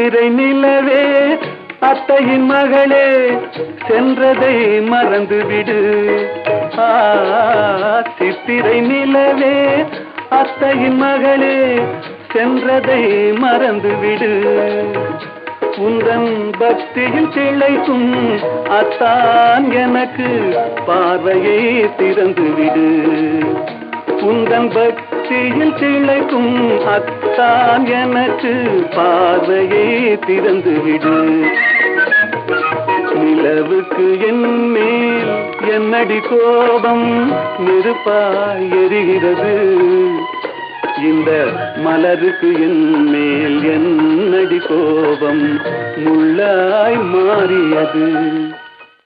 சித்திரை நிலவே அத்தையின் மகளே சென்றதை மறந்துவிடு. சித்திரை நிலவே அத்தையின் மகளே சென்றதை மறந்துவிடு. உந்தன் பக்தியில் திளைக்கும் அத்தான் எனக்கு பார்வையை திறந்துவிடு. உந்தன் பக்தியில் திளைக்கும் அத்தான் எனக்கு பார்வையை திறந்துவிடு. நிலவுக்கு என் மேல் என்னடி கோபம் நெருப்பாய் எரிகிறது. இந்த மலருக்கு என் மேல் என்னடி கோபம் முள்ளாய் மாறியது.